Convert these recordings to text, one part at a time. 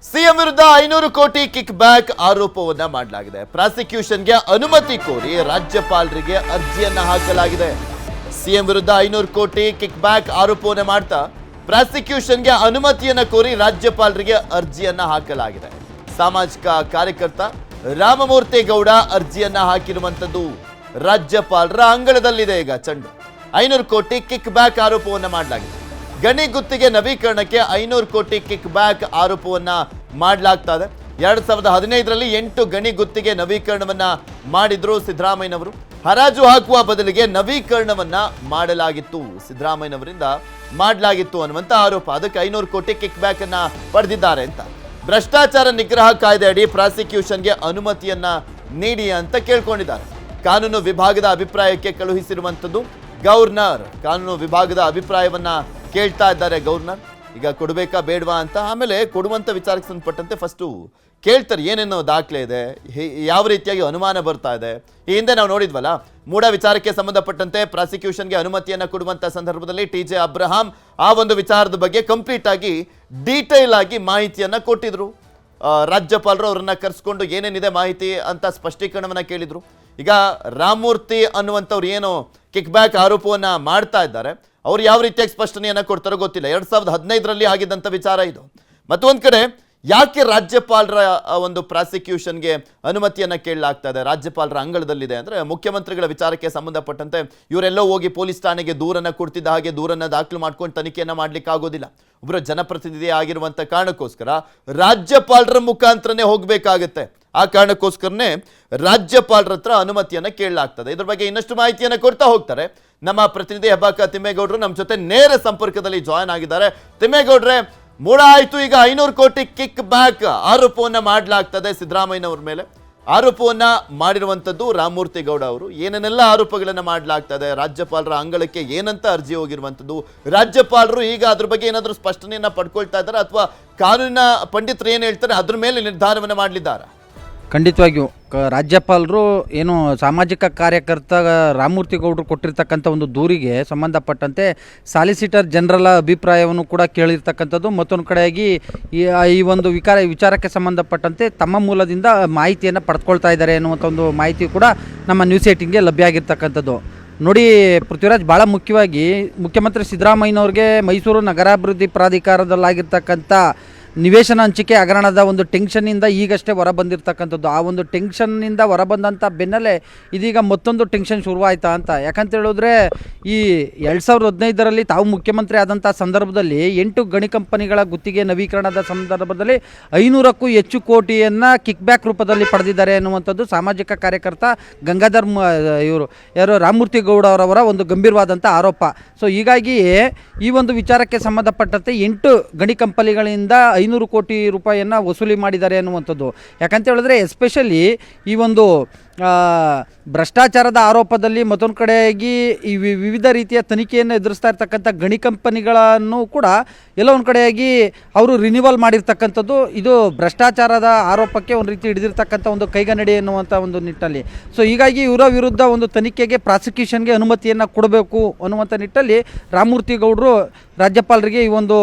CM ವಿರುದ್ಧ 500 ಕೋಟಿ kick back ಆರೋಪವನ್ನ ಮಾಡಲಾಗಿದೆ. ಪ್ರಾಸಿಕ್ಯೂಷನ್ಗೆ ಅನುಮತಿ ಕೋರಿ ರಾಜ್ಯಪಾಲರಿಗೆ ಅರ್ಜಿಯನ್ನ ಹಾಕಲಾಗಿದೆ. ಸಿಎಂ ವಿರುದ್ಧ 500 ಕೋಟಿ ಕಿಕ್ ಬ್ಯಾಕ್ ಆರೋಪವನ್ನ ಮಾಡ್ತಾ ಪ್ರಾಸಿಕ್ಯೂಷನ್ಗೆ ಅನುಮತಿಯನ್ನ ಕೋರಿ ರಾಜ್ಯಪಾಲರಿಗೆ ಅರ್ಜಿಯನ್ನ ಹಾಕಲಾಗಿದೆ. ಸಾಮಾಜಿಕ ಕಾರ್ಯಕರ್ತ ರಾಮಮೂರ್ತಿ ಗೌಡ ಅರ್ಜಿಯನ್ನ ಹಾಕಿರುವಂತದ್ದು ರಾಜ್ಯಪಾಲರ ಅಂಗಳದಲ್ಲಿದೆ. ಈಗ ಚಂಡು 500 ಕೋಟಿ ಕಿಕ್ ಬ್ಯಾಕ್ ಆರೋಪವನ್ನ ಮಾಡಲಾಗಿದೆ. ಗಣಿ ಗುತ್ತಿಗೆ ನವೀಕರಣಕ್ಕೆ 500 ಕೋಟಿ ಕಿಕ್ ಬ್ಯಾಕ್ ಆರೋಪವನ್ನ ಮಾಡಲಾಗ್ತಾ ಇದೆ. 2015ರಲ್ಲಿ 8 ಗಣಿ ಗುತ್ತಿಗೆ ನವೀಕರಣವನ್ನ ಮಾಡಿದ್ರು ಸಿದ್ದರಾಮಯ್ಯನವರು. ಹರಾಜು ಹಾಕುವ ಬದಲಿಗೆ ನವೀಕರಣವನ್ನ ಮಾಡಲಾಗಿತ್ತು, ಸಿದ್ದರಾಮಯ್ಯನವರಿಂದ ಮಾಡಲಾಗಿತ್ತು ಅನ್ನುವಂತ ಆರೋಪ. ಅದಕ್ಕೆ 500 ಕೋಟಿ ಕಿಕ್ ಬ್ಯಾಕ್ ಅನ್ನ ಪಡೆದಿದ್ದಾರೆ ಅಂತ. ಭ್ರಷ್ಟಾಚಾರ ನಿಗ್ರಹ ಕಾಯ್ದೆ ಅಡಿ ಪ್ರಾಸಿಕ್ಯೂಷನ್ಗೆ ಅನುಮತಿಯನ್ನ ನೀಡಿ ಅಂತ ಕೇಳ್ಕೊಂಡಿದ್ದಾರೆ. ಕಾನೂನು ವಿಭಾಗದ ಅಭಿಪ್ರಾಯಕ್ಕೆ ಕಳುಹಿಸಿರುವಂತದ್ದು ಗವರ್ನರ್. ಕಾನೂನು ವಿಭಾಗದ ಅಭಿಪ್ರಾಯವನ್ನ ಕೇಳ್ತಾ ಇದ್ದಾರೆ ಗವರ್ನರ್. ಈಗ ಕೊಡಬೇಕಾ ಬೇಡವಾ ಅಂತ, ಆಮೇಲೆ ಕೊಡುವಂತ ವಿಚಾರಕ್ಕೆ ಸಂಬಂಧಪಟ್ಟಂತೆ ಫಸ್ಟು ಕೇಳ್ತಾರೆ ಏನೇನೋ ದಾಖಲೆ ಇದೆ, ಯಾವ ರೀತಿಯಾಗಿ ಅನುಮಾನ ಬರ್ತಾ ಇದೆ. ಈ ಹಿಂದೆ ನಾವು ನೋಡಿದ್ವಲ್ಲ, ಮೂಢ ವಿಚಾರಕ್ಕೆ ಸಂಬಂಧಪಟ್ಟಂತೆ ಪ್ರಾಸಿಕ್ಯೂಷನ್ಗೆ ಅನುಮತಿಯನ್ನ ಕೊಡುವಂತ ಸಂದರ್ಭದಲ್ಲಿ TJ ಅಬ್ರಹಾಂ ಆ ಒಂದು ವಿಚಾರದ ಬಗ್ಗೆ ಕಂಪ್ಲೀಟ್ ಆಗಿ ಡೀಟೇಲ್ ಆಗಿ ಮಾಹಿತಿಯನ್ನ ಕೊಟ್ಟಿದ್ರು. ರಾಜ್ಯಪಾಲರು ಅವರನ್ನ ಕರೆಸ್ಕೊಂಡು ಏನೇನಿದೆ ಮಾಹಿತಿ ಅಂತ ಸ್ಪಷ್ಟೀಕರಣವನ್ನ ಕೇಳಿದ್ರು. ಈಗ ರಾಮಮೂರ್ತಿ ಅನ್ನುವಂಥವ್ರು ಏನು ಕಿಕ್ ಬ್ಯಾಕ್ ಆರೋಪವನ್ನ ಮಾಡ್ತಾ ಇದ್ದಾರೆ, ಅವ್ರು ಯಾವ ರೀತಿಯಾಗಿ ಸ್ಪಷ್ಟನೆಯನ್ನ ಕೊಡ್ತಾರೋ ಗೊತ್ತಿಲ್ಲ. 2015ರಲ್ಲಿ ಆಗಿದ್ದಂಥ ವಿಚಾರ ಇದು. ಮತ್ತೊಂದು ಕಡೆ ಯಾಕೆ ರಾಜ್ಯಪಾಲರ ಒಂದು ಪ್ರಾಸಿಕ್ಯೂಷನ್ಗೆ ಅನುಮತಿಯನ್ನ ಕೇಳಲಾಗ್ತಾ ಇದೆ, ರಾಜ್ಯಪಾಲರ ಅಂಗಳದಲ್ಲಿದೆ ಅಂದ್ರೆ ಮುಖ್ಯಮಂತ್ರಿಗಳ ವಿಚಾರಕ್ಕೆ ಸಂಬಂಧಪಟ್ಟಂತೆ ಇವರೆಲ್ಲೋ ಹೋಗಿ ಪೊಲೀಸ್ ಠಾಣೆಗೆ ದೂರನ್ನ ಕೊಡ್ತಿದ್ದ ಹಾಗೆ ದೂರನ್ನ ದಾಖಲು ಮಾಡ್ಕೊಂಡು ತನಿಖೆಯನ್ನ ಮಾಡ್ಲಿಕ್ಕೆ ಆಗೋದಿಲ್ಲ. ಒಬ್ಬರು ಜನಪ್ರತಿನಿಧಿ ಆಗಿರುವಂತ ಕಾರಣಕ್ಕೋಸ್ಕರ ರಾಜ್ಯಪಾಲರ ಮುಖಾಂತರನೇ ಹೋಗ್ಬೇಕಾಗತ್ತೆ. ಆ ಕಾರಣಕ್ಕೋಸ್ಕರನೇ ರಾಜ್ಯಪಾಲರ ಹತ್ರ ಅನುಮತಿಯನ್ನ ಕೇಳಲಾಗ್ತದೆ. ಇದ್ರ ಬಗ್ಗೆ ಇನ್ನಷ್ಟು ಮಾಹಿತಿಯನ್ನ ಕೊಡ್ತಾ ಹೋಗ್ತಾರೆ ನಮ್ಮ ಪ್ರತಿನಿಧಿ ಹೆಬ್ಬಾಕ ತಿಮ್ಮೇಗೌಡರು ನಮ್ಮ ಜೊತೆ ನೇರ ಸಂಪರ್ಕದಲ್ಲಿ ಜಾಯ್ನ್ ಆಗಿದ್ದಾರೆ. ತಿಮ್ಮೇಗೌಡ್ರೆ, ಮೂಡ ಆಯ್ತು, ಈಗ 500 ಕೋಟಿ ಕಿಕ್ ಬ್ಯಾಕ್ ಆರೋಪವನ್ನ ಮಾಡಲಾಗ್ತದೆ ಸಿದ್ದರಾಮಯ್ಯನವ್ರ ಮೇಲೆ. ಆರೋಪವನ್ನ ಮಾಡಿರುವಂತದ್ದು ರಾಮಮೂರ್ತಿ ಗೌಡ ಅವರು. ಏನೇನೆಲ್ಲ ಆರೋಪಗಳನ್ನ ಮಾಡಲಾಗ್ತದೆ, ರಾಜ್ಯಪಾಲರ ಅಂಗಳಕ್ಕೆ ಏನಂತ ಅರ್ಜಿ ಹೋಗಿರುವಂತದ್ದು, ರಾಜ್ಯಪಾಲರು ಈಗ ಅದ್ರ ಬಗ್ಗೆ ಏನಾದರೂ ಸ್ಪಷ್ಟನೆಯನ್ನ ಪಡ್ಕೊಳ್ತಾ ಇದ್ದಾರೆ ಅಥವಾ ಕಾನೂನಿನ ಪಂಡಿತರು ಏನ್ ಹೇಳ್ತಾರೆ ಅದ್ರ ಮೇಲೆ ನಿರ್ಧಾರವನ್ನ ಮಾಡಲಿದ್ದಾರೆ? ಖಂಡಿತವಾಗಿಯೂ ರಾಜ್ಯಪಾಲರು ಏನು ಸಾಮಾಜಿಕ ಕಾರ್ಯಕರ್ತ ರಾಮಮೂರ್ತಿ ಗೌಡರು ಕೊಟ್ಟಿರ್ತಕ್ಕಂಥ ಒಂದು ದೂರಿಗೆ ಸಂಬಂಧಪಟ್ಟಂತೆ ಸಾಲಿಸಿಟರ್ ಜನರಲ್ ಅಭಿಪ್ರಾಯವನ್ನು ಕೂಡ ಕೇಳಿರ್ತಕ್ಕಂಥದ್ದು. ಮತ್ತೊಂದು ಕಡೆಯಾಗಿ ಈ ಒಂದು ವಿಚಾರಕ್ಕೆ ಸಂಬಂಧಪಟ್ಟಂತೆ ತಮ್ಮ ಮೂಲದಿಂದ ಮಾಹಿತಿಯನ್ನು ಪಡೆದುಕೊಳ್ತಾ ಇದ್ದಾರೆ ಅನ್ನುವಂಥ ಒಂದು ಮಾಹಿತಿ ಕೂಡ ನಮ್ಮ ನ್ಯೂಸ್ 18ಗೆ ಲಭ್ಯ ಆಗಿರ್ತಕ್ಕಂಥದ್ದು. ನೋಡಿ ಪೃಥ್ವಿರಾಜ್, ಭಾಳ ಮುಖ್ಯವಾಗಿ ಮುಖ್ಯಮಂತ್ರಿ ಸಿದ್ದರಾಮಯ್ಯನವ್ರಿಗೆ ಮೈಸೂರು ನಗರಾಭಿವೃದ್ಧಿ ಪ್ರಾಧಿಕಾರದಲ್ಲಾಗಿರ್ತಕ್ಕಂಥ ನಿವೇಶನ ಹಂಚಿಕೆ ಹಗರಣದ ಒಂದು ಟೆನ್ಷನ್ನಿಂದ ಈಗಷ್ಟೇ ಹೊರ ಬಂದಿರತಕ್ಕಂಥದ್ದು. ಆ ಒಂದು ಟೆನ್ಷನ್ನಿಂದ ಹೊರಬಂದಂಥ ಬೆನ್ನಲ್ಲೇ ಇದೀಗ ಮತ್ತೊಂದು ಟೆನ್ಷನ್ ಶುರುವಾಯ್ತಾ ಅಂತ. ಯಾಕಂತ ಹೇಳಿದ್ರೆ ಈ 2015ರಲ್ಲಿ ತಾವು ಮುಖ್ಯಮಂತ್ರಿ ಆದಂಥ ಸಂದರ್ಭದಲ್ಲಿ 8 ಗಣಿ ಕಂಪನಿಗಳ ಗುತ್ತಿಗೆ ನವೀಕರಣದ ಸಂದರ್ಭದಲ್ಲಿ 500ಕ್ಕೂ ಹೆಚ್ಚು ಕೋಟಿಯನ್ನು ಕಿಕ್ ಬ್ಯಾಕ್ ರೂಪದಲ್ಲಿ ಪಡೆದಿದ್ದಾರೆ ಅನ್ನುವಂಥದ್ದು ಸಾಮಾಜಿಕ ಕಾರ್ಯಕರ್ತ ಗಂಗಾಧರ್ ಯಾರು ರಾಮಮೂರ್ತಿ ಗೌಡ ಅವರವರ ಒಂದು ಗಂಭೀರವಾದಂಥ ಆರೋಪ. ಸೊ ಹೀಗಾಗಿ ಈ ಒಂದು ವಿಚಾರಕ್ಕೆ ಸಂಬಂಧಪಟ್ಟಂತೆ 8 ಗಣಿ ಕಂಪನಿಗಳಿಂದ 500 ಕೋಟಿ ರೂಪಾಯಿಯನ್ನು ವಸೂಲಿ ಮಾಡಿದ್ದಾರೆ ಅನ್ನುವಂಥದ್ದು. ಯಾಕಂತ ಹೇಳಿದ್ರೆ ಎಸ್ಪೆಷಲಿ ಈ ಒಂದು ಭ್ರಷ್ಟಾಚಾರದ ಆರೋಪದಲ್ಲಿ ಮತ್ತೊಂದು ಕಡೆಯಾಗಿ ಈ ವಿವಿಧ ರೀತಿಯ ತನಿಖೆಯನ್ನು ಎದುರಿಸ್ತಾ ಇರ್ತಕ್ಕಂಥ ಗಣಿ ಕಂಪನಿಗಳನ್ನು ಕೂಡ ಎಲ್ಲ ಒಂದು ಕಡೆಯಾಗಿ ಅವರು ರಿನ್ಯೂವಲ್ ಮಾಡಿರ್ತಕ್ಕಂಥದ್ದು. ಇದು ಭ್ರಷ್ಟಾಚಾರದ ಆರೋಪಕ್ಕೆ ಒಂದು ರೀತಿ ಹಿಡಿದಿರ್ತಕ್ಕಂಥ ಒಂದು ಕೈಗನ್ನಡಿ ಎನ್ನುವಂಥ ಒಂದು ನಿಟ್ಟಲ್ಲಿ. ಸೊ ಹೀಗಾಗಿ ಇವರ ವಿರುದ್ಧ ಒಂದು ತನಿಖೆಗೆ ಪ್ರಾಸಿಕ್ಯೂಷನ್ಗೆ ಅನುಮತಿಯನ್ನು ಕೊಡಬೇಕು ಅನ್ನುವಂಥ ನಿಟ್ಟಲ್ಲಿ ರಾಮಮೂರ್ತಿ ಗೌಡರು ರಾಜ್ಯಪಾಲರಿಗೆ ಈ ಒಂದು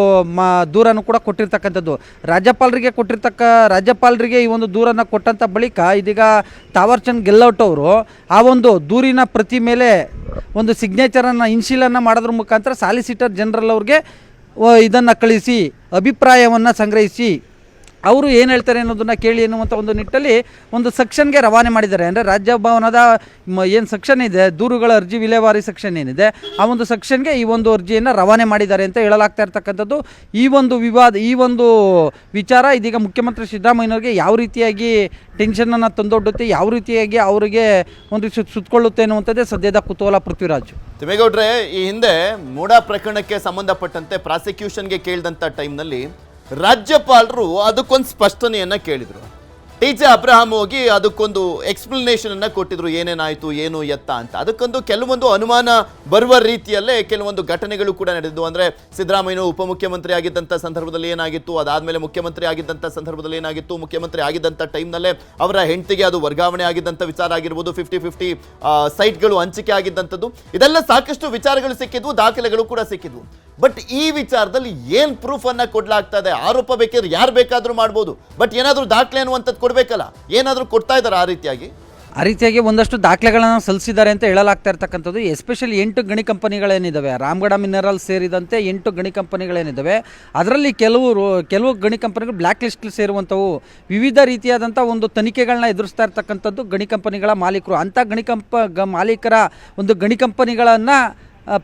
ದೂರನ್ನು ಕೂಡ ಕೊಟ್ಟಿರ್ತಕ್ಕಂಥದ್ದು. ರಾಜ್ಯಪಾಲರಿಗೆ ಈ ಒಂದು ದೂರನ್ನು ಕೊಟ್ಟಂಥ ಬಳಿಕ ಇದೀಗ ತಾವರ್ಚಂದ್ ಗೆಹ್ಲೋಟ್ ಅವರು ಆ ಒಂದು ದೂರಿನ ಪ್ರತಿ ಮೇಲೆ ಒಂದು ಸಿಗ್ನೇಚರನ್ನು ಇನ್ಶೀಲನ್ನು ಮಾಡೋದ್ರ ಮುಖಾಂತರ ಸಾಲಿಸಿಟರ್ ಜನರಲ್ ಅವ್ರಿಗೆ ಇದನ್ನು ಕಳಿಸಿ ಅಭಿಪ್ರಾಯವನ್ನು ಸಂಗ್ರಹಿಸಿ ಅವರು ಏನು ಹೇಳ್ತಾರೆ ಅನ್ನೋದನ್ನು ಕೇಳಿ ಎನ್ನುವಂಥ ಒಂದು ನಿಟ್ಟಲ್ಲಿ ಒಂದು ಸೆಕ್ಷನ್ಗೆ ರವಾನೆ ಮಾಡಿದ್ದಾರೆ. ಅಂದರೆ ರಾಜ್ಯಭವನದ ಏನು ಸೆಕ್ಷನ್ ಇದೆ, ದೂರುಗಳ ಅರ್ಜಿ ವಿಲೇವಾರಿ ಸೆಕ್ಷನ್ ಏನಿದೆ, ಆ ಒಂದು ಸೆಕ್ಷನ್ಗೆ ಈ ಒಂದು ಅರ್ಜಿಯನ್ನು ರವಾನೆ ಮಾಡಿದ್ದಾರೆ ಅಂತ ಹೇಳಲಾಗ್ತಾ ಇರ್ತಕ್ಕಂಥದ್ದು. ಈ ಒಂದು ವಿಚಾರ ಇದೀಗ ಮುಖ್ಯಮಂತ್ರಿ ಸಿದ್ದರಾಮಯ್ಯನವ್ರಿಗೆ ಯಾವ ರೀತಿಯಾಗಿ ಟೆನ್ಷನನ್ನು ತಂದೊಡ್ಡುತ್ತೆ, ಯಾವ ರೀತಿಯಾಗಿ ಅವರಿಗೆ ಒಂದು ಸುತ್ತಕೊಳ್ಳುತ್ತೆ ಅನ್ನುವಂಥದ್ದೇ ಸದ್ಯದ ಕುತೂಹಲ. ಪೃಥ್ವಿರಾಜ್, ತಿಮ್ಮೇಗೌಡ್ರೆ, ಈ ಹಿಂದೆ ಮೂಡ ಪ್ರಕರಣಕ್ಕೆ ಸಂಬಂಧಪಟ್ಟಂತೆ ಪ್ರಾಸಿಕ್ಯೂಷನ್ಗೆ ಕೇಳಿದಂಥ ಟೈಮ್ನಲ್ಲಿ ರಾಜ್ಯಪಾಲರು ಅದಕ್ಕೊಂದು ಸ್ಪಷ್ಟನೆಯನ್ನ ಕೇಳಿದ್ರು. TJ ಅಬ್ರಹಾಂ ಹೋಗಿ ಅದಕ್ಕೊಂದು ಎಕ್ಸ್ಪ್ಲನೇಷನ್ ಅನ್ನ ಕೊಟ್ಟಿದ್ರು, ಏನೇನಾಯ್ತು ಏನು ಎತ್ತ ಅಂತ. ಅದಕ್ಕೊಂದು ಕೆಲವೊಂದು ಅನುಮಾನ ಬರುವ ರೀತಿಯಲ್ಲೇ ಕೆಲವೊಂದು ಘಟನೆಗಳು ಕೂಡ ನಡೆದಿದ್ದು. ಅಂದ್ರೆ ಸಿದ್ದರಾಮಯ್ಯ ಉಪಮುಖ್ಯಮಂತ್ರಿ ಆಗಿದ್ದಂಥ ಸಂದರ್ಭದಲ್ಲಿ ಏನಾಗಿತ್ತು, ಅದಾದ್ಮೇಲೆ ಮುಖ್ಯಮಂತ್ರಿ ಆಗಿದ್ದಂಥ ಸಂದರ್ಭದಲ್ಲಿ ಏನಾಗಿತ್ತು, ಮುಖ್ಯಮಂತ್ರಿ ಆಗಿದ್ದಂಥ ಟೈಮ್ನಲ್ಲೇ ಅವರ ಹೆಂಡತಿಗೆ ಅದು ವರ್ಗಾವಣೆ ಆಗಿದ್ದಂಥ ವಿಚಾರ ಆಗಿರ್ಬೋದು, 50-50 ಸೈಟ್ಗಳು ಹಂಚಿಕೆ ಆಗಿದ್ದಂಥದ್ದು, ಇದೆಲ್ಲ ಸಾಕಷ್ಟು ವಿಚಾರಗಳು ಸಿಕ್ಕಿದ್ವು, ದಾಖಲೆಗಳು ಕೂಡ ಸಿಕ್ಕಿದ್ವು. ಬಟ್ ಈ ವಿಚಾರದಲ್ಲಿ ಏನು ಪ್ರೂಫನ್ನು ಕೊಡಲಾಗ್ತಾ ಇದೆ? ಆರೋಪ ಬೇಕಾದ್ರೆ ಯಾರು ಬೇಕಾದರೂ ಮಾಡ್ಬೋದು, ಬಟ್ ಏನಾದರೂ ದಾಖಲೆ ಅನ್ನುವಂಥದ್ದು ಕೊಡಬೇಕಲ್ಲ. ಏನಾದರೂ ಕೊಡ್ತಾ ಇದ್ದಾರೆ ಆ ರೀತಿಯಾಗಿ? ಆ ರೀತಿಯಾಗಿ ಒಂದಷ್ಟು ದಾಖಲೆಗಳನ್ನು ಸಲ್ಲಿಸಿದ್ದಾರೆ ಅಂತ ಹೇಳಲಾಗ್ತಾ ಇರ್ತಕ್ಕಂಥದ್ದು. ಎಸ್ಪೆಷಲಿ 8 ಗಣಿ ಕಂಪನಿಗಳೇನಿದ್ದಾವೆ, ರಾಮಗಢ ಮಿನರಲ್ಸ್ ಸೇರಿದಂತೆ 8 ಗಣಿ ಕಂಪನಿಗಳೇನಿದ್ದಾವೆ, ಅದರಲ್ಲಿ ಕೆಲವು ಗಣಿ ಕಂಪನಿಗಳು ಬ್ಲ್ಯಾಕ್ ಲಿಸ್ಟ್ ಸೇರುವಂಥವು, ವಿವಿಧ ರೀತಿಯಾದಂಥ ಒಂದು ತನಿಖೆಗಳನ್ನ ಎದುರಿಸ್ತಾ ಇರ್ತಕ್ಕಂಥದ್ದು ಗಣಿ ಕಂಪನಿಗಳ ಮಾಲೀಕರು. ಅಂಥ ಮಾಲೀಕರ ಒಂದು ಗಣಿ ಕಂಪನಿಗಳನ್ನು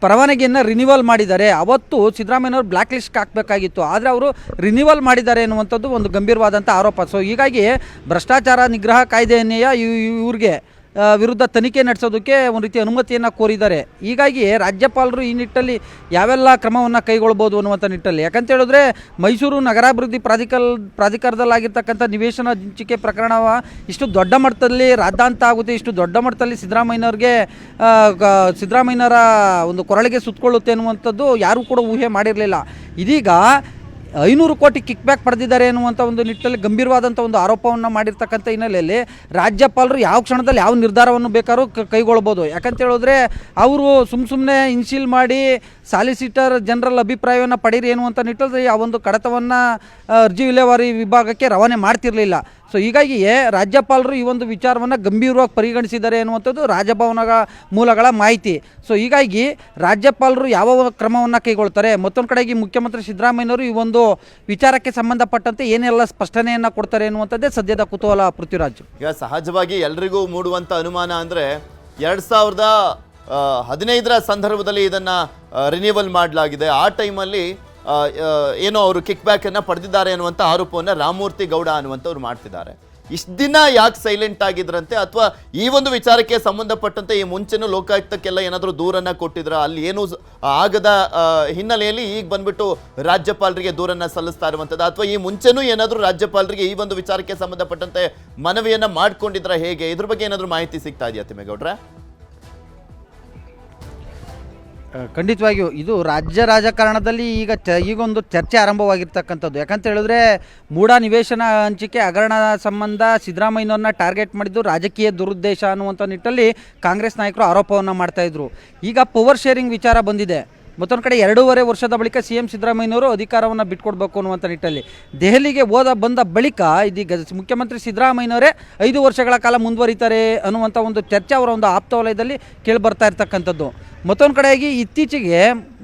ಪರವಾನಗಿಯನ್ನು ರಿನ್ಯೂವಲ್ ಮಾಡಿದ್ದಾರೆ. ಅವತ್ತು ಸಿದ್ದರಾಮಯ್ಯನವರು ಬ್ಲ್ಯಾಕ್ ಲಿಸ್ಟ್ ಹಾಕಬೇಕಾಗಿತ್ತು, ಆದರೆ ಅವರು ರಿನ್ಯೂವಲ್ ಮಾಡಿದ್ದಾರೆ ಎನ್ನುವಂಥದ್ದು ಒಂದು ಗಂಭೀರವಾದಂಥ ಆರೋಪ. ಸೊ ಹೀಗಾಗಿ ಭ್ರಷ್ಟಾಚಾರ ನಿಗ್ರಹ ಕಾಯ್ದೆಯನ್ನೆಯ ಇವ್ರಿಗೆ ವಿರುದ್ಧ ತನಿಖೆ ನಡೆಸೋದಕ್ಕೆ ಒಂದು ರೀತಿ ಅನುಮತಿಯನ್ನು ಕೋರಿದ್ದಾರೆ. ಹೀಗಾಗಿ ರಾಜ್ಯಪಾಲರು ಈ ನಿಟ್ಟಲ್ಲಿ ಯಾವೆಲ್ಲ ಕ್ರಮವನ್ನು ಕೈಗೊಳ್ಬೋದು ಅನ್ನುವಂಥ ನಿಟ್ಟಲ್ಲಿ, ಯಾಕಂತ ಹೇಳಿದ್ರೆ ಮೈಸೂರು ನಗರಾಭಿವೃದ್ಧಿ ಪ್ರಾಧಿಕಾರದಲ್ಲಾಗಿರ್ತಕ್ಕಂಥ ನಿವೇಶನ ಹಂಚಿಕೆ ಪ್ರಕರಣ ಇಷ್ಟು ದೊಡ್ಡ ಮಟ್ಟದಲ್ಲಿ ರಾದ್ದಾಂತ ಆಗುತ್ತೆ, ಇಷ್ಟು ದೊಡ್ಡ ಮಟ್ಟದಲ್ಲಿ ಸಿದ್ದರಾಮಯ್ಯನವರ ಒಂದು ಕೊರಳಿಗೆ ಸುತ್ತಕೊಳ್ಳುತ್ತೆ ಅನ್ನುವಂಥದ್ದು ಯಾರೂ ಕೂಡ ಊಹೆ ಮಾಡಿರಲಿಲ್ಲ. ಇದೀಗ 500 ಕೋಟಿ ಕಿಕ್ ಬ್ಯಾಕ್ ಪಡೆದಿದ್ದಾರೆ ಎನ್ನುವಂಥ ಒಂದು ನಿಟ್ಟಲ್ಲಿ ಗಂಭೀರವಾದಂಥ ಒಂದು ಆರೋಪವನ್ನು ಮಾಡಿರ್ತಕ್ಕಂಥ ಹಿನ್ನೆಲೆಯಲ್ಲಿ ರಾಜ್ಯಪಾಲರು ಯಾವ ಕ್ಷಣದಲ್ಲಿ ಯಾವ ನಿರ್ಧಾರವನ್ನು ಬೇಕಾದ್ರೂ ಕೈಗೊಳ್ಬೋದು. ಯಾಕಂತ ಹೇಳಿದ್ರೆ ಅವರು ಸುಮ್ಮನೆ ಇನ್ಶೀಲ್ ಮಾಡಿ ಸಾಲಿಸಿಟರ್ ಜನರಲ್ ಅಭಿಪ್ರಾಯವನ್ನು ಪಡೀರಿ ಎನ್ನುವಂಥ ನಿಟ್ಟಲ್ಲಿ ಆ ಒಂದು ಕಡತವನ್ನು ಅರ್ಜಿ ವಿಲೇವಾರಿ ವಿಭಾಗಕ್ಕೆ ರವಾನೆ ಮಾಡ್ತಿರಲಿಲ್ಲ. ಸೊ ಹೀಗಾಗಿಯೇ ರಾಜ್ಯಪಾಲರು ಈ ಒಂದು ವಿಚಾರವನ್ನು ಗಂಭೀರವಾಗಿ ಪರಿಗಣಿಸಿದ್ದಾರೆ ಎನ್ನುವಂಥದ್ದು ರಾಜಭವನ ಮೂಲಗಳ ಮಾಹಿತಿ. ಸೊ ಹೀಗಾಗಿ ರಾಜ್ಯಪಾಲರು ಯಾವ ಕ್ರಮವನ್ನು ಕೈಗೊಳ್ತಾರೆ, ಮತ್ತೊಂದು ಕಡೆಗೆ ಮುಖ್ಯಮಂತ್ರಿ ಸಿದ್ದರಾಮಯ್ಯನವರು ಈ ಒಂದು ವಿಚಾರಕ್ಕೆ ಸಂಬಂಧಪಟ್ಟಂತೆ ಏನೆಲ್ಲ ಸ್ಪಷ್ಟನೆಯನ್ನು ಕೊಡ್ತಾರೆ ಎನ್ನುವಂಥದ್ದೇ ಸದ್ಯದ ಕುತೂಹಲ. ಪೃಥ್ವಿರಾಜ್, ಈಗ ಸಹಜವಾಗಿ ಎಲ್ರಿಗೂ ಮೂಡುವಂಥ ಅನುಮಾನ ಅಂದರೆ 2015ರ ಸಂದರ್ಭದಲ್ಲಿ ಇದನ್ನು ರಿನ್ಯೂವಲ್ ಮಾಡಲಾಗಿದೆ. ಆ ಟೈಮಲ್ಲಿ ಏನೋ ಅವರು ಕಿಕ್ ಬ್ಯಾಕನ್ನು ಪಡೆದಿದ್ದಾರೆ ಅನ್ನುವಂಥ ಆರೋಪವನ್ನು ರಾಮಮೂರ್ತಿ ಗೌಡ ಅನ್ನುವಂಥವ್ರು ಮಾಡ್ತಿದ್ದಾರೆ. ಇಷ್ಟು ದಿನ ಯಾಕೆ ಸೈಲೆಂಟ್ ಆಗಿದ್ರಂತೆ, ಅಥವಾ ಈ ಒಂದು ವಿಚಾರಕ್ಕೆ ಸಂಬಂಧಪಟ್ಟಂತೆ ಈ ಮುಂಚೆನೂ ಲೋಕಾಯುಕ್ತಕ್ಕೆಲ್ಲ ಏನಾದರೂ ದೂರನ್ನು ಕೊಟ್ಟಿದ್ರ, ಅಲ್ಲಿ ಏನೂ ಆಗದ ಹಿನ್ನೆಲೆಯಲ್ಲಿ ಈಗ ಬಂದ್ಬಿಟ್ಟು ರಾಜ್ಯಪಾಲರಿಗೆ ದೂರನ್ನು ಸಲ್ಲಿಸ್ತಾ ಇರುವಂಥದ್ದು, ಅಥವಾ ಈ ಮುಂಚೆನೂ ಏನಾದರೂ ರಾಜ್ಯಪಾಲರಿಗೆ ಈ ಒಂದು ವಿಚಾರಕ್ಕೆ ಸಂಬಂಧಪಟ್ಟಂತೆ ಮನವಿಯನ್ನು ಮಾಡ್ಕೊಂಡಿದ್ರ, ಹೇಗೆ ಇದ್ರ ಬಗ್ಗೆ ಏನಾದರೂ ಮಾಹಿತಿ ಸಿಗ್ತಾ ಇದೆಯಾ ತಿಮ್ಮೇಗೌಡ್ರೆ? ಖಂಡಿತವಾಗಿಯೂ ಇದು ರಾಜ್ಯ ರಾಜಕಾರಣದಲ್ಲಿ ಈಗೊಂದು ಚರ್ಚೆ ಆರಂಭವಾಗಿರ್ತಕ್ಕಂಥದ್ದು. ಯಾಕಂತ ಹೇಳಿದ್ರೆ ಮೂಢ ನಿವೇಶನ ಹಂಚಿಕೆ ಹಗರಣ ಸಂಬಂಧ ಸಿದ್ದರಾಮಯ್ಯನವ್ರನ್ನ ಟಾರ್ಗೆಟ್ ಮಾಡಿದ್ದು ರಾಜಕೀಯ ದುರುದ್ದೇಶ ಅನ್ನುವಂಥ ನಿಟ್ಟಲ್ಲಿ ಕಾಂಗ್ರೆಸ್ ನಾಯಕರು ಆರೋಪವನ್ನು ಮಾಡ್ತಾಯಿದ್ರು. ಈಗ ಪವರ್ ಶೇರಿಂಗ್ ವಿಚಾರ ಬಂದಿದೆ. ಮತ್ತೊಂದು ಕಡೆ 2.5 ವರ್ಷದ ಬಳಿಕ CM ಸಿದ್ದರಾಮಯ್ಯನವರು ಅಧಿಕಾರವನ್ನು ಬಿಟ್ಕೊಡ್ಬೇಕು ಅನ್ನುವಂಥ ನಿಟ್ಟಲ್ಲಿ ದೆಹಲಿಗೆ ಬಂದ ಬಳಿಕ ಇದೀಗ ಮುಖ್ಯಮಂತ್ರಿ ಸಿದ್ದರಾಮಯ್ಯನವರೇ 5 ವರ್ಷಗಳ ಕಾಲ ಮುಂದುವರಿತಾರೆ ಅನ್ನುವಂಥ ಒಂದು ಚರ್ಚೆ ಅವರ ಒಂದು ಆಪ್ತ ವಲಯದಲ್ಲಿ ಕೇಳಿಬರ್ತಾ ಇರ್ತಕ್ಕಂಥದ್ದು. ಮತ್ತೊಂದು ಕಡೆಯಾಗಿ ಇತ್ತೀಚೆಗೆ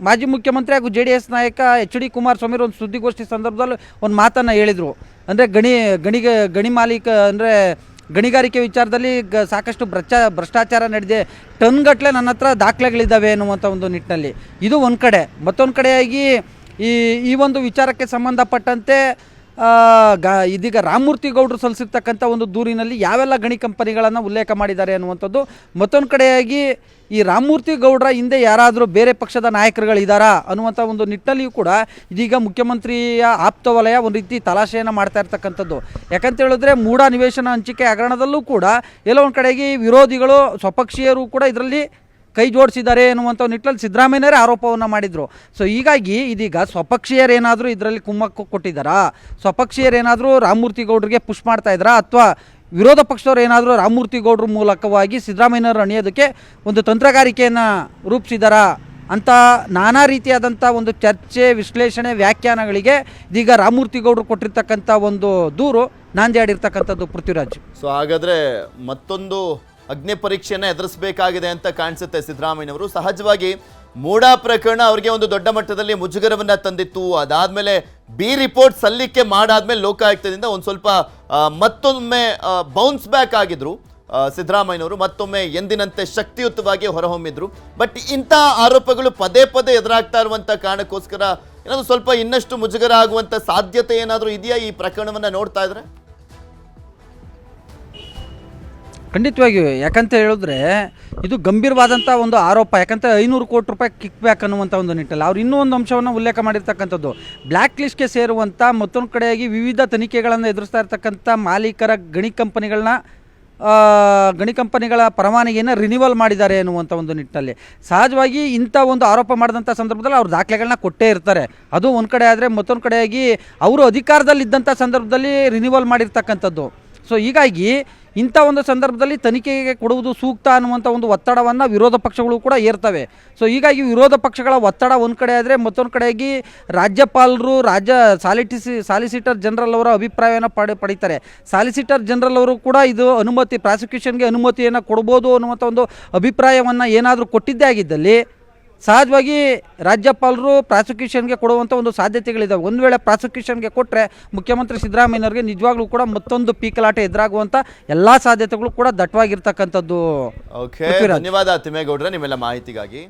ಮಾಜಿ ಮುಖ್ಯಮಂತ್ರಿ ಹಾಗೂ JDS ನಾಯಕ HD ಕುಮಾರಸ್ವಾಮಿ ಒಂದು ಸುದ್ದಿಗೋಷ್ಠಿ ಸಂದರ್ಭದಲ್ಲಿ ಒಂದು ಮಾತನ್ನು ಹೇಳಿದರು. ಅಂದರೆ ಗಣಿ ಮಾಲೀಕ ಅಂದರೆ ಗಣಿಗಾರಿಕೆ ವಿಚಾರದಲ್ಲಿ ಸಾಕಷ್ಟು ಭ್ರಷ್ಟಾಚಾರ ನಡೆದಿದೆ, ಟನ್ಗಟ್ಟಲೆ ನನ್ನ ಹತ್ರ ದಾಖಲೆಗಳಿದ್ದಾವೆ ಅನ್ನುವಂಥ ಒಂದು ನಿಟ್ಟಿನಲ್ಲಿ ಇದು ಒಂದು ಕಡೆ. ಮತ್ತೊಂದು ಕಡೆಯಾಗಿ ಈ ಒಂದು ವಿಚಾರಕ್ಕೆ ಸಂಬಂಧಪಟ್ಟಂತೆ ಇದೀಗ ರಾಮಮೂರ್ತಿ ಗೌಡರು ಸಲ್ಲಿಸಿರ್ತಕ್ಕಂಥ ಒಂದು ದೂರಿನಲ್ಲಿ ಯಾವೆಲ್ಲ ಗಣಿ ಕಂಪನಿಗಳನ್ನು ಉಲ್ಲೇಖ ಮಾಡಿದ್ದಾರೆ ಅನ್ನುವಂಥದ್ದು. ಮತ್ತೊಂದು ಕಡೆಯಾಗಿ ಈ ರಾಮಮೂರ್ತಿ ಗೌಡರ ಹಿಂದೆ ಯಾರಾದರೂ ಬೇರೆ ಪಕ್ಷದ ನಾಯಕರುಗಳಿದ್ದಾರಾ ಅನ್ನುವಂಥ ಒಂದು ನಿಟ್ಟಲ್ಲಿಯೂ ಕೂಡ ಇದೀಗ ಮುಖ್ಯಮಂತ್ರಿಯ ಆಪ್ತ ವಲಯ ಒಂದು ರೀತಿ ತಲಾಶೆಯನ್ನು ಮಾಡ್ತಾ ಇರ್ತಕ್ಕಂಥದ್ದು. ಯಾಕಂತ ಹೇಳಿದ್ರೆ ಮೂಢ ನಿವೇಶನ ಹಂಚಿಕೆ ಹಗರಣದಲ್ಲೂ ಕೂಡ ಎಲ್ಲೋ ಒಂದು ಕಡೆಗೆ ವಿರೋಧಿಗಳು ಸ್ವಪಕ್ಷೀಯರು ಕೂಡ ಇದರಲ್ಲಿ ಕೈ ಜೋಡಿಸಿದ್ದಾರೆ ಎನ್ನುವಂಥ ನಿಟ್ಟಲ್ಲಿ ಸಿದ್ದರಾಮಯ್ಯನವರೇ ಆರೋಪವನ್ನು ಮಾಡಿದರು. ಸೊ ಹೀಗಾಗಿ ಇದೀಗ ಸ್ವಪಕ್ಷೀಯರೇನಾದರೂ ಇದರಲ್ಲಿ ಕುಮ್ಮಕ್ಕು ಕೊಟ್ಟಿದ್ದಾರಾ, ಸ್ವಪಕ್ಷೀಯರೇನಾದರೂ ರಾಮಮೂರ್ತಿ ಗೌಡರಿಗೆ ಪುಷ್ ಮಾಡ್ತಾ ಇದ್ದಾರಾ, ಅಥವಾ ವಿರೋಧ ಪಕ್ಷದವ್ರು ಏನಾದರೂ ರಾಮಮೂರ್ತಿ ಗೌಡ್ರ ಮೂಲಕವಾಗಿ ಸಿದ್ದರಾಮಯ್ಯನವರು ಅಣಿಯೋದಕ್ಕೆ ಒಂದು ತಂತ್ರಗಾರಿಕೆಯನ್ನು ರೂಪಿಸಿದಾರಾ ಅಂತ ನಾನಾ ರೀತಿಯಾದಂಥ ಒಂದು ಚರ್ಚೆ, ವಿಶ್ಲೇಷಣೆ, ವ್ಯಾಖ್ಯಾನಗಳಿಗೆ ಇದೀಗ ರಾಮಮೂರ್ತಿ ಗೌಡರು ಕೊಟ್ಟಿರ್ತಕ್ಕಂಥ ಒಂದು ದೂರು ನಾಂದಿ ಆಡಿರ್ತಕ್ಕಂಥದ್ದು. ಪೃಥ್ವಿರಾಜ್, ಸೊ ಹಾಗಾದರೆ ಮತ್ತೊಂದು ಅಗ್ನಿ ಪರೀಕ್ಷೆಯನ್ನು ಎದುರಿಸಬೇಕಾಗಿದೆ ಅಂತ ಕಾಣಿಸುತ್ತೆ ಸಿದ್ದರಾಮಯ್ಯನವರು. ಸಹಜವಾಗಿ ಮೂಡಾ ಪ್ರಕರಣ ಅವರಿಗೆ ಒಂದು ದೊಡ್ಡ ಮಟ್ಟದಲ್ಲಿ ಮುಜುಗರವನ್ನು ತಂದಿತ್ತು. ಅದಾದಮೇಲೆ ಬಿ ರಿಪೋರ್ಟ್ ಸಲ್ಲಿಕೆ ಮಾಡಾದ್ಮೇಲೆ ಲೋಕಾಯುಕ್ತದಿಂದ ಒಂದು ಸ್ವಲ್ಪ ಮತ್ತೊಮ್ಮೆ ಬೌನ್ಸ್ ಬ್ಯಾಕ್ ಆಗಿದ್ರು ಸಿದ್ದರಾಮಯ್ಯನವರು, ಮತ್ತೊಮ್ಮೆ ಎಂದಿನಂತೆ ಶಕ್ತಿಯುತವಾಗಿ ಹೊರಹೊಮ್ಮಿದ್ರು. ಬಟ್ ಇಂಥ ಆರೋಪಗಳು ಪದೇ ಪದೇ ಎದುರಾಗ್ತಾ ಇರುವಂಥ ಕಾರಣಕ್ಕೋಸ್ಕರ ಏನಾದರೂ ಸ್ವಲ್ಪ ಇನ್ನಷ್ಟು ಮುಜುಗರ ಆಗುವಂಥ ಸಾಧ್ಯತೆ ಏನಾದರೂ ಇದೆಯಾ ಈ ಪ್ರಕರಣವನ್ನು ನೋಡ್ತಾ ಇದ್ರೆ? ಖಂಡಿತವಾಗಿಯೂ. ಯಾಕಂತ ಹೇಳಿದ್ರೆ ಇದು ಗಂಭೀರವಾದಂಥ ಒಂದು ಆರೋಪ. ಯಾಕಂತ 500 ಕೋಟಿ ರೂಪಾಯಿ ಕಿಕ್ ಬ್ಯಾಕ್ ಅನ್ನುವಂಥ ಒಂದು ನಿಟ್ಟಲ್ಲಿ ಅವ್ರು ಇನ್ನೂ ಒಂದು ಅಂಶವನ್ನು ಉಲ್ಲೇಖ ಮಾಡಿರ್ತಕ್ಕಂಥದ್ದು, ಬ್ಲ್ಯಾಕ್ ಲಿಸ್ಟ್ಗೆ ಸೇರುವಂಥ ಮತ್ತೊಂದು ಕಡೆಯಾಗಿ ವಿವಿಧ ತನಿಖೆಗಳನ್ನು ಎದುರಿಸ್ತಾ ಇರ್ತಕ್ಕಂಥ ಮಾಲೀಕರ ಗಣಿ ಕಂಪನಿಗಳ ಪರವಾನಗಿಯನ್ನು ರಿನ್ಯೂವಲ್ ಮಾಡಿದ್ದಾರೆ ಅನ್ನುವಂಥ ಒಂದು ನಿಟ್ಟಲ್ಲಿ. ಸಹಜವಾಗಿ ಇಂಥ ಒಂದು ಆರೋಪ ಮಾಡಿದಂಥ ಸಂದರ್ಭದಲ್ಲಿ ಅವ್ರು ದಾಖಲೆಗಳನ್ನ ಕೊಟ್ಟೇ ಇರ್ತಾರೆ, ಅದು ಒಂದು ಕಡೆ. ಆದರೆ ಮತ್ತೊಂದು ಕಡೆಯಾಗಿ ಅವರು ಅಧಿಕಾರದಲ್ಲಿದ್ದಂಥ ಸಂದರ್ಭದಲ್ಲಿ ರಿನ್ಯೂವಲ್ ಮಾಡಿರ್ತಕ್ಕಂಥದ್ದು. ಸೊ ಹೀಗಾಗಿ ಇಂಥ ಒಂದು ಸಂದರ್ಭದಲ್ಲಿ ತನಿಖೆಗೆ ಕೊಡುವುದು ಸೂಕ್ತ ಅನ್ನುವಂಥ ಒಂದು ಒತ್ತಡವನ್ನು ವಿರೋಧ ಪಕ್ಷಗಳು ಕೂಡ ಏರ್ತವೆ. ಸೊ ಹೀಗಾಗಿ ವಿರೋಧ ಪಕ್ಷಗಳ ಒತ್ತಡ ಒಂದು ಕಡೆ ಆದರೆ ಮತ್ತೊಂದು ಕಡೆಯಾಗಿ ರಾಜ್ಯಪಾಲರು ಸಾಲಿಸಿಟರ್ ಜನರಲ್ ಅವರ ಅಭಿಪ್ರಾಯವನ್ನು ಪಡಿತಾರೆ. ಸಾಲಿಸಿಟರ್ ಜನರಲ್ ಅವರು ಕೂಡ ಇದು ಪ್ರಾಸಿಕ್ಯೂಷನ್ಗೆ ಅನುಮತಿಯನ್ನು ಕೊಡ್ಬೋದು ಅನ್ನುವಂಥ ಒಂದು ಅಭಿಪ್ರಾಯವನ್ನು ಏನಾದರೂ ಕೊಟ್ಟಿದ್ದೇ ಆಗಿದ್ದಲ್ಲಿ ಸಹಜವಾಗಿ ರಾಜ್ಯಪಾಲರು ಪ್ರಾಸಿಕ್ಯೂಷನ್ಗೆ ಕೊಡುವಂಥ ಒಂದು ಸಾಧ್ಯತೆಗಳಿದ್ದಾವೆ. ಒಂದು ವೇಳೆ ಪ್ರಾಸಿಕ್ಯೂಷನ್ಗೆ ಕೊಟ್ಟರೆ ಮುಖ್ಯಮಂತ್ರಿ ಸಿದ್ದರಾಮಯ್ಯನವರಿಗೆ ನಿಜವಾಗ್ಲೂ ಕೂಡ ಮತ್ತೊಂದು ಪೀಕಲಾಟ ಎದುರಾಗುವಂಥ ಎಲ್ಲ ಸಾಧ್ಯತೆಗಳು ಕೂಡ ದಟ್ಟವಾಗಿರ್ತಕ್ಕಂಥದ್ದು. ಓಕೆ, ಧನ್ಯವಾದ ತಿಮ್ಮೇಗೌಡ್ರೆ ನಿಮ್ಮೆಲ್ಲ ಮಾಹಿತಿಗಾಗಿ.